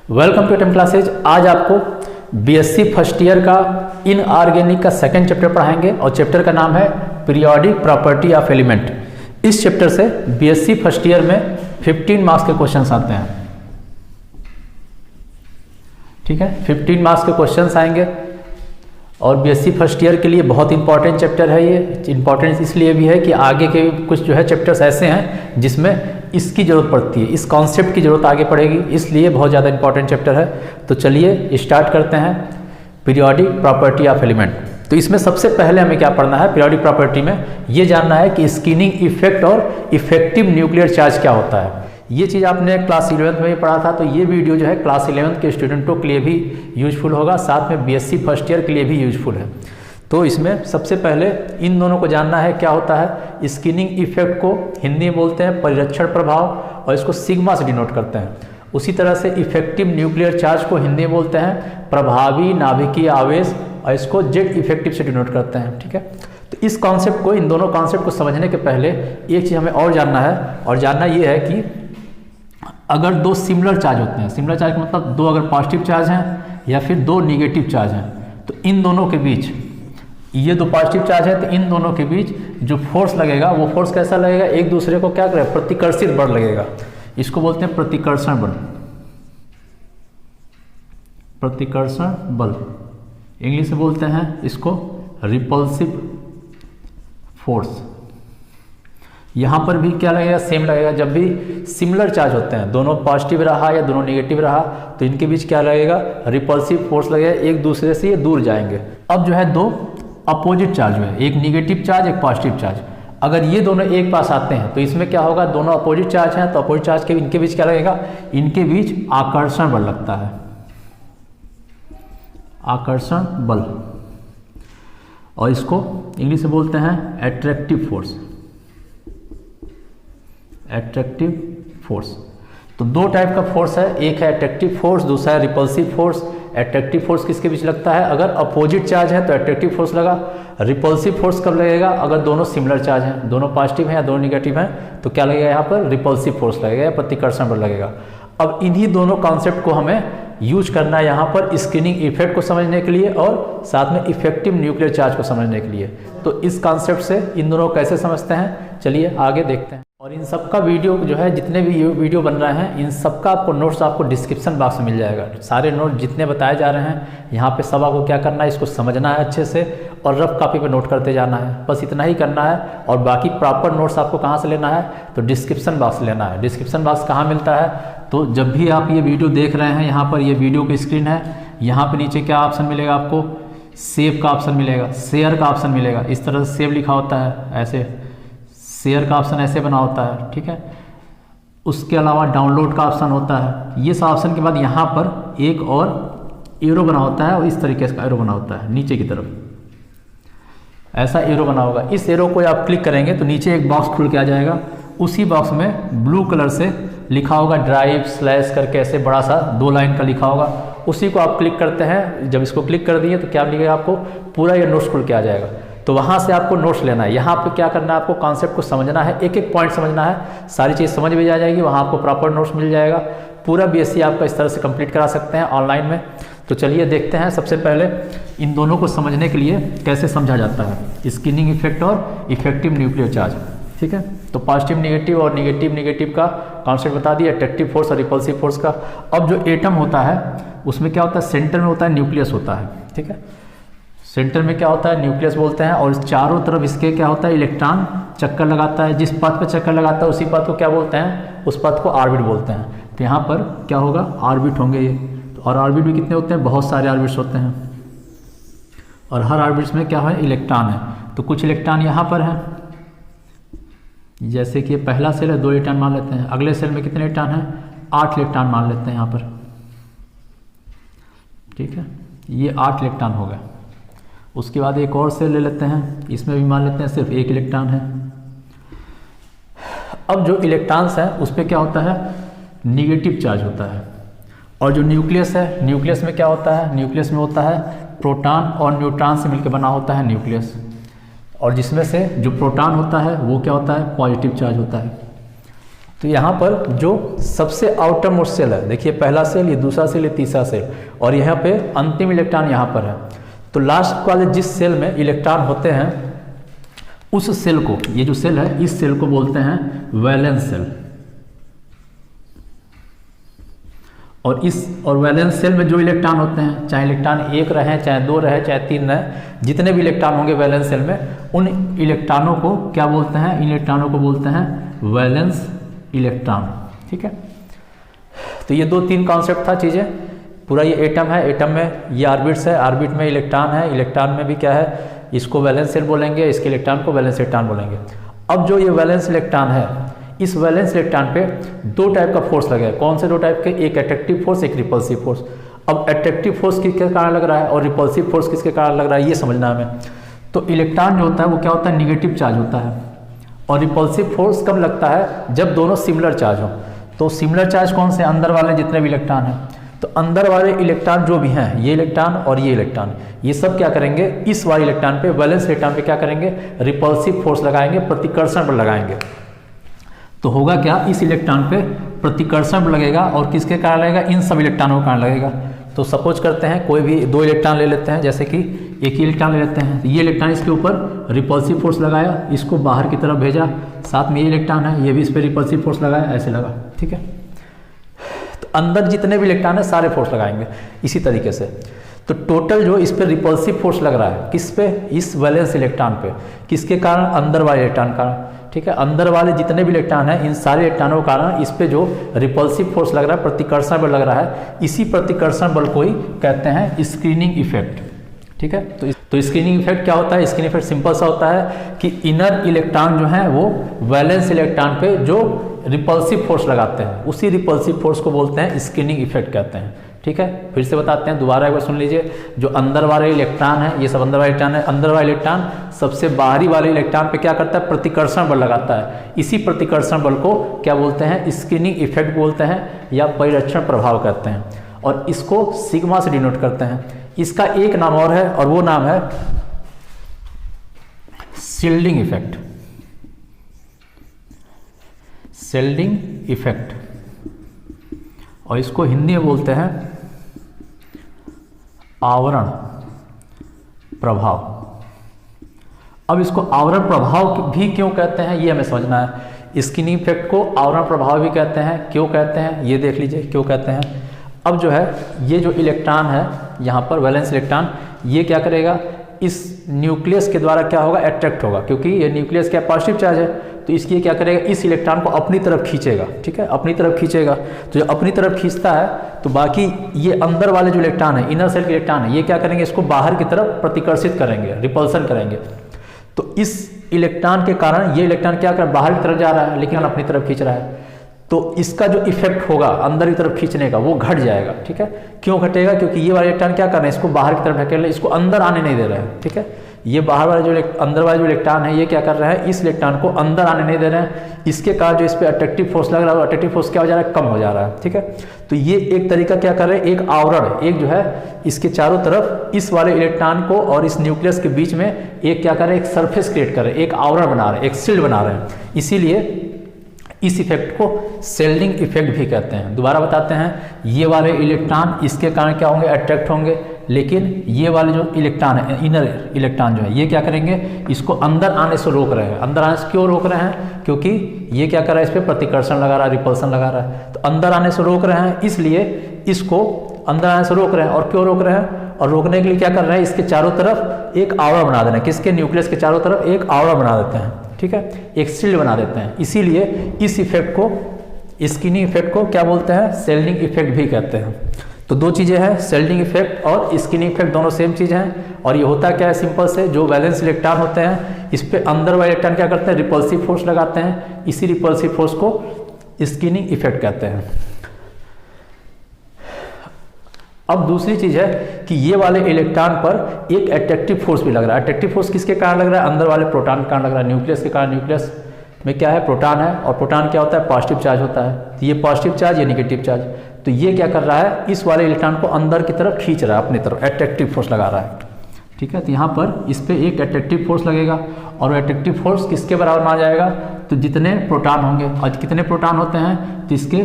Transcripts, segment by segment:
Welcome to time classes. आज आपको BSc first year का इनऑर्गेनिक का सेकंड चैप्टर पढ़ाएंगे और चैप्टर का नाम है पीरियोडिक प्रॉपर्टी ऑफ एलिमेंट। इस चैप्टर से बीएससी फर्स्ट ईयर में 15 मार्क्स के क्वेश्चंस आते हैं। ठीक है, 15 मार्क्स के क्वेश्चंस आएंगे और बीएससी फर्स्ट ईयर के लिए बहुत इंपॉर्टेंट चैप्टर है। ये इंपॉर्टेंट इसलिए भी है कि आगे के कुछ जो है चैप्टर्स ऐसे हैं जिसमें इसकी ज़रूरत पड़ती है, इस कॉन्सेप्ट की ज़रूरत आगे पड़ेगी, इसलिए बहुत ज़्यादा इंपॉर्टेंट चैप्टर है। तो चलिए स्टार्ट करते हैं पीरियोडिक प्रॉपर्टी ऑफ एलिमेंट। तो इसमें सबसे पहले हमें क्या पढ़ना है, पीरियोडिक प्रॉपर्टी में ये जानना है कि स्किनिंग इफेक्ट और इफेक्टिव न्यूक्लियर चार्ज क्या होता है। ये चीज़ आपने क्लास 11th में भी पढ़ा था, तो ये वीडियो जो है क्लास 11th के स्टूडेंटों के लिए भी यूजफुल होगा, साथ में बीएससी फर्स्ट ईयर के लिए भी यूजफुल है। तो इसमें सबसे पहले इन दोनों को जानना है क्या होता है। स्किनिंग इफेक्ट को हिंदी में बोलते हैं परिरक्षण प्रभाव और इसको सिग्मा से डिनोट करते हैं। उसी तरह से इफेक्टिव न्यूक्लियर चार्ज को हिंदी में बोलते हैं प्रभावी नाभिकीय आवेश और इसको जेड इफेक्टिव से डिनोट करते हैं। ठीक है, तो इस कॉन्सेप्ट को, इन दोनों कॉन्सेप्ट को समझने के पहले एक चीज़ हमें और जानना है, और जानना ये है कि अगर दो सिमिलर चार्ज होते हैं, सिमिलर चार्ज का मतलब दो अगर पॉजिटिव चार्ज हैं या फिर दो निगेटिव चार्ज हैं, तो इन दोनों के बीच, ये दो पॉजिटिव चार्ज है तो इन दोनों के बीच जो फोर्स लगेगा वो फोर्स कैसा लगेगा, एक दूसरे को क्या करेगा, प्रतिकर्षित बल लगेगा। इसको बोलते हैं प्रतिकर्षण बल, प्रतिकर्षण बल। इंग्लिश में बोलते हैं इसको रिपल्सिव फोर्स। यहाँ पर भी क्या लगेगा, सेम लगेगा। जब भी सिमिलर चार्ज होते हैं, दोनों पॉजिटिव रहा या दोनों नेगेटिव रहा, तो इनके बीच क्या लगेगा, रिपल्सिव फोर्स लगेगा, एक दूसरे से ये दूर जाएंगे। अब जो है दो अपोजिट चार्ज है, एक निगेटिव चार्ज एक पॉजिटिव चार्ज, अगर ये दोनों एक पास आते हैं तो इसमें क्या होगा, दोनों अपोजिट चार्ज हैं तो अपोजिट चार्ज के इनके बीच क्या लगेगा, इनके बीच आकर्षण बल लगता है, आकर्षण बल, और इसको इंग्लिश में बोलते हैं एट्रैक्टिव फोर्स, एट्रैक्टिव फोर्स। तो दो टाइप का फोर्स है, एक है एट्रैक्टिव फोर्स, दूसरा है रिपल्सिव फोर्स। एट्रैक्टिव फोर्स किसके बीच लगता है, अगर अपोजिट चार्ज है तो एट्रैक्टिव फोर्स लगा। रिपल्सिव फोर्स कब लगेगा, अगर दोनों सिमिलर चार्ज हैं, दोनों पॉजिटिव हैं या दोनों निगेटिव हैं, तो क्या लगेगा यहाँ पर, रिपल्सिव फोर्स लगेगा या प्रतिकर्षण बल लगेगा। अब इन्हीं दोनों कॉन्सेप्ट को हमें यूज करना है यहाँ पर स्किनिंग इफेक्ट को समझने के लिए और साथ में इफेक्टिव न्यूक्लियर चार्ज को समझने के लिए। तो इस कॉन्सेप्ट से इन दोनों को कैसे समझते हैं, चलिए आगे देखते हैं। और इन सब का वीडियो जो है, जितने भी वीडियो बन रहे हैं, इन सब का आपको नोट्स आपको डिस्क्रिप्शन बॉक्स में मिल जाएगा। सारे नोट जितने बताए जा रहे हैं यहाँ पे सब आपको क्या करना है, इसको समझना है अच्छे से और रफ कॉपी पे नोट करते जाना है, बस इतना ही करना है। और बाकी प्रॉपर नोट्स आपको कहाँ से लेना है, तो डिस्क्रिप्शन बॉक्स से लेना है। डिस्क्रिप्शन बॉक्स कहाँ मिलता है, तो जब भी आप ये वीडियो देख रहे हैं, यहाँ पर ये वीडियो की स्क्रीन है, यहाँ पर नीचे क्या ऑप्शन मिलेगा आपको, सेव का ऑप्शन मिलेगा, शेयर का ऑप्शन मिलेगा। इस तरह से सेव लिखा होता है, ऐसे शेयर का ऑप्शन ऐसे बना होता है। ठीक है, उसके अलावा डाउनलोड का ऑप्शन होता है। ये सब ऑप्शन के बाद यहाँ पर एक और एरो बना होता है और इस तरीके से एरो बना होता है, नीचे की तरफ ऐसा एरो बना होगा। इस एरो को आप क्लिक करेंगे तो नीचे एक बॉक्स खुल के आ जाएगा, उसी बॉक्स में ब्लू कलर से लिखा होगा ड्राइव स्लैश करके, ऐसे बड़ा सा 2 लाइन का लिखा होगा, उसी को आप क्लिक करते हैं। जब इसको क्लिक कर दिए तो क्या मिलेगा आपको, पूरा ये नोट्स खुल के आ जाएगा। तो वहाँ से आपको नोट्स लेना है। यहाँ पे क्या करना है, आपको कॉन्सेप्ट को समझना है, एक एक पॉइंट समझना है, सारी चीज़ समझ में आ जाएगी, वहाँ आपको प्रॉपर नोट्स मिल जाएगा। पूरा बीएससी आपका इस तरह से कंप्लीट करा सकते हैं ऑनलाइन में। तो चलिए देखते हैं सबसे पहले इन दोनों को समझने के लिए कैसे समझा जाता है, स्किनिंग इफेक्ट और इफेक्टिव न्यूक्लियर चार्ज। ठीक है, तो पॉजिटिव निगेटिव और निगेटिव का कॉन्सेप्ट बता दिया, एट्रैक्टिव फोर्स और रिपल्सिव फोर्स का। अब जो एटम होता है उसमें क्या होता है, सेंटर में होता है न्यूक्लियस होता है। ठीक है, सेंटर में क्या होता है, न्यूक्लियस बोलते हैं, और चारों तरफ इसके क्या होता है, इलेक्ट्रॉन चक्कर लगाता है। जिस पथ पे चक्कर लगाता है उसी पथ को क्या बोलते हैं, उस पथ को ऑर्बिट बोलते हैं। तो यहाँ पर क्या होगा, ऑर्बिट होंगे ये। तो और ऑर्बिट भी कितने होते हैं, बहुत सारे ऑर्बिट्स होते हैं, और हर ऑर्बिट्स में क्या है, इलेक्ट्रॉन है। तो कुछ इलेक्ट्रॉन यहाँ पर हैं, जैसे कि पहला सेल है 2 इलेक्ट्रॉन मान लेते हैं, अगले सेल में कितने इलेक्ट्रॉन हैं, 8 इलेक्ट्रॉन मान लेते हैं यहाँ पर। ठीक है, ये 8 इलेक्ट्रॉन हो गए। उसके बाद एक और सेल ले लेते हैं, इसमें भी मान लेते हैं सिर्फ 1 इलेक्ट्रॉन है। अब जो इलेक्ट्रॉन्स हैं उस पर क्या होता है, निगेटिव चार्ज होता है। और जो न्यूक्लियस है, न्यूक्लियस में क्या होता है, न्यूक्लियस में होता है प्रोटॉन और न्यूट्रॉन से मिलकर बना होता है न्यूक्लियस, और जिसमें से जो प्रोटॉन होता है वो क्या होता है, पॉजिटिव चार्ज होता है। तो यहाँ पर जो सबसे आउटर मोस्ट सेल है, देखिए पहला सेल, ये दूसरा सेल, ये तीसरा सेल, और यहाँ पे अंतिम इलेक्ट्रॉन यहाँ पर है। तो लास्ट वाले जिस सेल में इलेक्ट्रॉन होते हैं उस सेल को, ये जो सेल है इस सेल को बोलते हैं वैलेंस सेल। और वैलेंस सेल में जो इलेक्ट्रॉन होते हैं, चाहे इलेक्ट्रॉन 1 रहे, चाहे 2 रहे, चाहे 3 रहे, जितने भी इलेक्ट्रॉन होंगे वैलेंस सेल में, उन इलेक्ट्रॉनों को क्या बोलते हैं? इलेक्ट्रॉनों को बोलते हैं वैलेंस इलेक्ट्रॉन। ठीक है, तो ये 2-3 कॉन्सेप्ट था चीज़ें। पूरा ये एटम है, एटम में ये ऑर्बिट्स है, ऑर्बिट में इलेक्ट्रॉन है, इलेक्ट्रॉन में भी क्या है, इसको वैलेंस सेल बोलेंगे, इसके इलेक्ट्रॉन को वैलेंस इलेक्ट्रॉन बोलेंगे। अब जो ये वैलेंस इलेक्ट्रॉन है, इस वैलेंस इलेक्ट्रॉन पे 2 टाइप का फोर्स लगा है। कौन से 2 टाइप के? एक अट्रैक्टिव फोर्स, एक रिपल्सिव फोर्स। अब अट्रैक्टिव फोर्स किसके कारण लग रहा है और रिपल्सिव फोर्स किसके कारण लग रहा है, ये समझना है हमें। तो इलेक्ट्रॉन जो होता है वो क्या होता है? निगेटिव चार्ज होता है। और रिपल्सिव फोर्स कब लगता है? जब दोनों सिमिलर चार्ज हो। तो सिमिलर चार्ज कौन से? अंदर वाले जितने भी इलेक्ट्रॉन हैं। तो अंदर वाले इलेक्ट्रॉन जो भी हैं, ये इलेक्ट्रॉन और ये इलेक्ट्रॉन, ये सब क्या करेंगे? इस वाले इलेक्ट्रॉन पे, वैलेंस इलेक्ट्रॉन पे क्या करेंगे? रिपल्सिव फोर्स लगाएंगे, प्रतिकर्षण बल लगाएंगे। तो होगा क्या? इस इलेक्ट्रॉन पे प्रतिकर्षण बल लगेगा और किसके कारण लगेगा? इन सब इलेक्ट्रॉनों के कारण लगेगा। तो सपोज करते हैं कोई भी 2 इलेक्ट्रॉन ले लेते हैं, जैसे कि एक ही इलेक्ट्रॉन ले लेते हैं। ये इलेक्ट्रॉन इसके ऊपर रिपल्सिव फोर्स लगाया, इसको बाहर की तरफ भेजा, साथ में ये इलेक्ट्रॉन है, ये भी इस पर रिपल्सिव फोर्स लगाया, ऐसे लगा। ठीक है, तो अंदर जितने भी इलेक्ट्रॉन है सारे फोर्स लगाएंगे इसी तरीके से। तो टोटल जो इस पर रिपल्सिव फोर्स लग रहा है, किस पे? इस वैलेंस इलेक्ट्रॉन पे। किसके कारण? अंदर वाले इलेक्ट्रॉन का। ठीक है, अंदर वाले जितने भी इलेक्ट्रॉन हैं, इन सारे इलेक्ट्रॉनों के कारण इस पे जो रिपल्सिव फोर्स लग रहा है, प्रतिकर्षण बल लग रहा है, इसी प्रतिकर्षण बल को ही कहते हैं स्क्रीनिंग इफेक्ट। ठीक है, तो स्क्रीनिंग इफेक्ट क्या होता है? स्क्रीनिंग इफेक्ट सिंपल सा होता है कि इनर इलेक्ट्रॉन जो है वो वैलेंस इलेक्ट्रॉन पे जो रिपल्सिव फोर्स लगाते हैं, उसी रिपल्सिव फोर्स को बोलते हैं स्क्रीनिंग इफेक्ट कहते हैं। ठीक है, फिर से बताते हैं, दोबारा एक बार सुन लीजिए। जो अंदर वाले इलेक्ट्रॉन है, ये सब अंदर वाले इलेक्ट्रॉन है। अंदर वाले इलेक्ट्रॉन सबसे बाहरी वाले इलेक्ट्रॉन पे क्या करता है? प्रतिकर्षण बल लगाता है। इसी प्रतिकर्षण बल को क्या बोलते हैं? स्क्रीनिंग इफेक्ट बोलते हैं या परिरक्षण प्रभाव कहते हैं। और इसको सिग्मा से डिनोट करते हैं। इसका एक नाम और है, और वो नाम है शील्डिंग इफेक्ट। शील्डिंग इफेक्ट, और इसको हिंदी में बोलते हैं आवरण प्रभाव। अब इसको आवरण प्रभाव भी क्यों कहते हैं, ये हमें समझना है। स्क्रीनिंग इफेक्ट को आवरण प्रभाव भी कहते हैं। क्यों कहते हैं ये देख लीजिए, क्यों कहते हैं। अब जो है, ये जो इलेक्ट्रॉन है यहाँ पर, वैलेंस इलेक्ट्रॉन, ये क्या करेगा? इस न्यूक्लियस के द्वारा क्या होगा? अट्रैक्ट होगा, क्योंकि ये न्यूक्लियस क्या पॉजिटिव चार्ज है। तो इसलिए क्या करेगा? इस इलेक्ट्रॉन को अपनी तरफ खींचेगा। ठीक है, अपनी तरफ खींचेगा। तो जो अपनी तरफ खींचता है, तो बाकी ये अंदर वाले जो इलेक्ट्रॉन है, इनर सेल के इलेक्ट्रॉन है, ये क्या करेंगे? इसको बाहर की तरफ प्रतिकर्षित करेंगे, रिपल्सन करेंगे। तो इस इलेक्ट्रॉन के कारण ये इलेक्ट्रॉन क्या कर, बाहर की तरफ जा रहा है, लेकिन अपनी तरफ खींच रहा है। तो इसका जो इफेक्ट होगा अंदर की तरफ खींचने का, वो घट जाएगा। ठीक है, क्यों घटेगा? क्योंकि ये वाले इलेक्ट्रॉन क्या कर रहे हैं? इसको बाहर की तरफ ढकेल रहे हैं, इसको अंदर आने नहीं दे रहे हैं। ठीक है, ये बाहर वाले जो अंदर वाले जो इलेक्ट्रॉन है, ये क्या कर रहे हैं? इस इलेक्ट्रॉन को अंदर आने नहीं दे रहे हैं। इसके कारण जो इस पर अट्रैक्टिव फोर्स लग रहा है, अट्रैक्टिव फोर्स क्या हो जा रहा है? कम हो जा रहा है। ठीक है, तो ये एक तरीका क्या कर रहे हैं? एक आवरण, एक जो है इसके चारों तरफ इस वाले इलेक्ट्रॉन को और इस न्यूक्लियस के बीच में एक क्या कर रहे हैं? एक सरफेस क्रिएट कर रहे हैं, एक आवरण बना रहे हैं, एक शील्ड बना रहे हैं। इसीलिए इस इफेक्ट को शील्डिंग इफेक्ट भी कहते हैं। दोबारा बताते हैं, ये वाले इलेक्ट्रॉन इसके कारण क्या होंगे? अट्रैक्ट होंगे। लेकिन ये वाले जो इलेक्ट्रॉन है, इनर इलेक्ट्रॉन जो है, ये क्या करेंगे? इसको अंदर आने से रोक रहे हैं। अंदर आने से क्यों रोक रहे हैं? क्योंकि ये क्या कर रहा है? इस पर प्रतिकर्षण लगा रहा है, रिपल्सन लगा रहा है। तो अंदर आने से रोक रहे हैं, इसलिए इसको अंदर आने से रोक रहे हैं। और क्यों रोक रहे हैं? और रोकने के लिए क्या कर रहे हैं? इसके चारों तरफ एक आवरण बना देना। किसके? न्यूक्लियस के चारों तरफ एक आवरण बना देते हैं। ठीक है, एक शील्ड बना देते हैं। इसीलिए इस इफेक्ट को, स्क्रीनिंग इफेक्ट को क्या बोलते हैं? शील्डिंग इफेक्ट भी कहते हैं। तो 2 चीज़ें हैं, शील्डिंग इफेक्ट और स्क्रीनिंग इफेक्ट, दोनों सेम चीज़ हैं। और ये होता क्या है? सिंपल से, जो वैलेंस इलेक्ट्रॉन होते हैं, इस पे अंदर वाले इलेक्ट्रॉन क्या करते हैं? रिपल्सिव फोर्स लगाते हैं। इसी रिपल्सिव फोर्स को स्क्रीनिंग इफेक्ट कहते हैं। अब दूसरी चीज़ है कि ये वाले इलेक्ट्रॉन पर एक अट्रैक्टिव फोर्स भी लग रहा है। अट्रैक्टिव फोर्स किसके कारण लग रहा है? अंदर वाले प्रोटॉन के कारण लग रहा है, न्यूक्लियस के कारण। न्यूक्लियस में क्या है? प्रोटॉन है, और प्रोटॉन क्या होता है? पॉजिटिव चार्ज होता है। तो ये पॉजिटिव चार्ज, ये नेगेटिव चार्ज। तो ये क्या कर रहा है? इस वाले इलेक्ट्रॉन को अंदर की तरफ खींच रहा है, अपनी तरफ अट्रैक्टिव फोर्स लगा रहा है। ठीक है। तो यहाँ पर इस पर एक अट्रैक्टिव फोर्स लगेगा और अट्रैक्टिव फोर्स किसके बराबर माना जाएगा, तो जितने प्रोटॉन होंगे, और कितने प्रोटॉन होते हैं तो इसके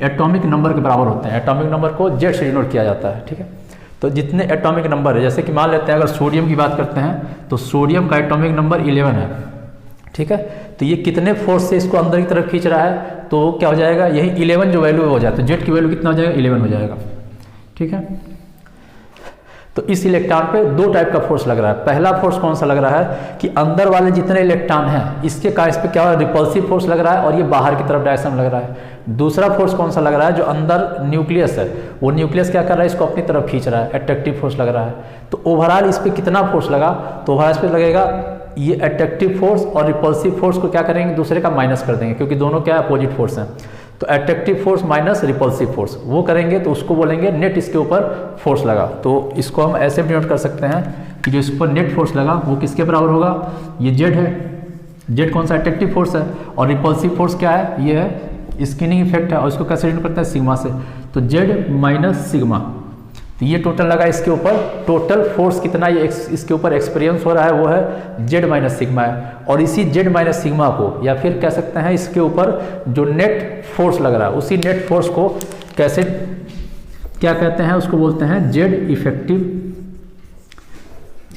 एटॉमिक नंबर के बराबर होते हैं। एटॉमिक नंबर को जेड से डिनोट किया जाता है, ठीक है। तो जितने एटॉमिक नंबर है, जैसे कि मान लेते हैं अगर सोडियम की बात करते हैं तो सोडियम का एटॉमिक नंबर 11 है, ठीक है। तो ये कितने फोर्स से इसको अंदर की तरफ खींच रहा है, तो क्या हो जाएगा, यही 11 जो वैल्यू हो जाए तो जेड की वैल्यू कितना हो जाएगा, 11 हो जाएगा, ठीक है। तो इस इलेक्ट्रॉन पे दो टाइप का फोर्स लग रहा है। पहला फोर्स कौन सा लग रहा है कि अंदर वाले जितने इलेक्ट्रॉन हैं इसके कारण इस पे क्या हो रहा है, रिपल्सिव फोर्स लग रहा है और ये बाहर की तरफ डायरेक्शन लग रहा है। दूसरा फोर्स कौन सा लग रहा है, जो अंदर न्यूक्लियस है वो न्यूक्लियस क्या कर रहा है, इसको अपनी तरफ खींच रहा है, अट्रैक्टिव फोर्स लग रहा है। तो ओवरऑल इस पर कितना फोर्स लगा, तो ओवरऑल इस पर लगेगा ये अट्रैक्टिव फोर्स और रिपल्सिव फोर्स को क्या करेंगे, दूसरे का माइनस कर देंगे, क्योंकि दोनों क्या अपोजिट फोर्स हैं। तो attractive force minus repulsive force वो करेंगे तो उसको बोलेंगे नेट इसके ऊपर फोर्स लगा। तो इसको हम ऐसे भी नोट कर सकते हैं कि जो इसके ऊपर नेट फोर्स लगा वो किसके बराबर होगा, ये जेड है। जेड कौन सा अट्रैक्टिव फोर्स है, और रिपल्सिव फोर्स क्या है, ये है स्किनिंग इफेक्ट है, और इसको कैसे डिनोट करते हैं, सिग्मा से। तो जेड माइनस सिग्मा, तो ये टोटल लगा इसके ऊपर। टोटल फोर्स कितना ये इसके ऊपर एक्सपीरियंस हो रहा है वो है जेड माइनस सिग्मा है। और इसी जेड माइनस सिग्मा को, या फिर कह सकते हैं इसके ऊपर जो नेट फोर्स लग रहा है उसी नेट फोर्स को कैसे क्या कहते हैं, उसको बोलते हैं जेड इफेक्टिव,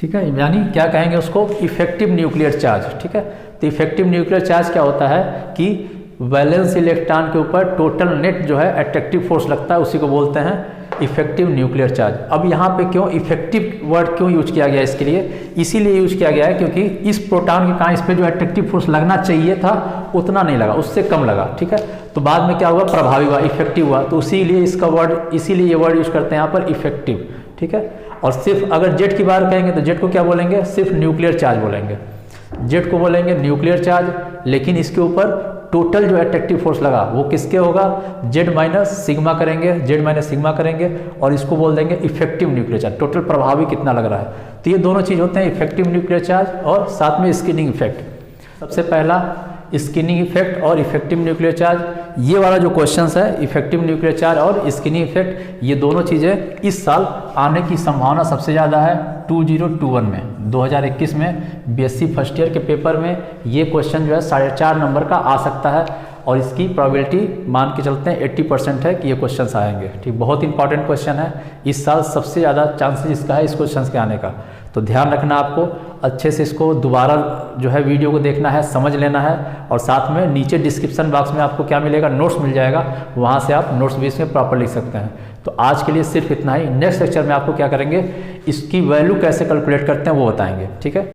ठीक है। यानी क्या कहेंगे उसको, इफेक्टिव न्यूक्लियर चार्ज, ठीक है। तो इफेक्टिव न्यूक्लियर चार्ज क्या होता है कि वैलेंस इलेक्ट्रॉन के ऊपर टोटल नेट जो है अट्रैक्टिव फोर्स लगता है, उसी को बोलते हैं इफेक्टिव न्यूक्लियर चार्ज। अब यहाँ पे क्यों इफेक्टिव वर्ड क्यों यूज किया गया इसके लिए, इसीलिए यूज किया गया है क्योंकि इस प्रोटॉन के कारण इस पे जो अट्रैक्टिव फोर्स लगना चाहिए था उतना नहीं लगा, उससे कम लगा, ठीक है। तो बाद में क्या हुआ, प्रभावी हुआ, इफेक्टिव हुआ। तो इसीलिए इसका वर्ड, इसीलिए ये वर्ड यूज करते हैं यहाँ पर इफेक्टिव, ठीक है। और सिर्फ अगर जेड की बात कहेंगे तो जेड को क्या बोलेंगे, सिर्फ न्यूक्लियर चार्ज बोलेंगे, जेड को बोलेंगे न्यूक्लियर चार्ज। लेकिन इसके ऊपर टोटल जो अट्रैक्टिव फोर्स लगा वो किसके होगा, जेड माइनस सिग्मा करेंगे, जेड माइनस सिग्मा करेंगे और इसको बोल देंगे इफेक्टिव न्यूक्लियर चार्ज। टोटल प्रभावी कितना लग रहा है, तो ये दोनों चीज होते हैं, इफेक्टिव न्यूक्लियर चार्ज और साथ में स्किनिंग इफेक्ट। सबसे पहला स्किनिंग इफेक्ट और इफेक्टिव न्यूक्लियर चार्ज, ये वाला जो क्वेश्चन है इफेक्टिव न्यूक्लियर चार्ज और स्किनिंग इफेक्ट, ये दोनों चीज़ें इस साल आने की संभावना सबसे ज़्यादा है 2021 में। 2021 में बीएससी फर्स्ट ईयर के पेपर में ये क्वेश्चन जो है 4.5 नंबर का आ सकता है और इसकी प्रोबेबिलिटी मान के चलते हैं 80% है कि ये क्वेश्चन आएंगे, ठीक। बहुत इंपॉर्टेंट क्वेश्चन है, इस साल सबसे ज़्यादा चांसेस इसका है इस क्वेश्चन के आने का। तो ध्यान रखना, आपको अच्छे से इसको दोबारा जो है वीडियो को देखना है, समझ लेना है और साथ में नीचे डिस्क्रिप्शन बॉक्स में आपको क्या मिलेगा, नोट्स मिल जाएगा, वहाँ से आप नोट्स भी इसमें प्रॉपर लिख सकते हैं। तो आज के लिए सिर्फ इतना ही। नेक्स्ट लेक्चर में आपको क्या करेंगे, इसकी वैल्यू कैसे कैलकुलेट करते हैं वो बताएंगे, ठीक है।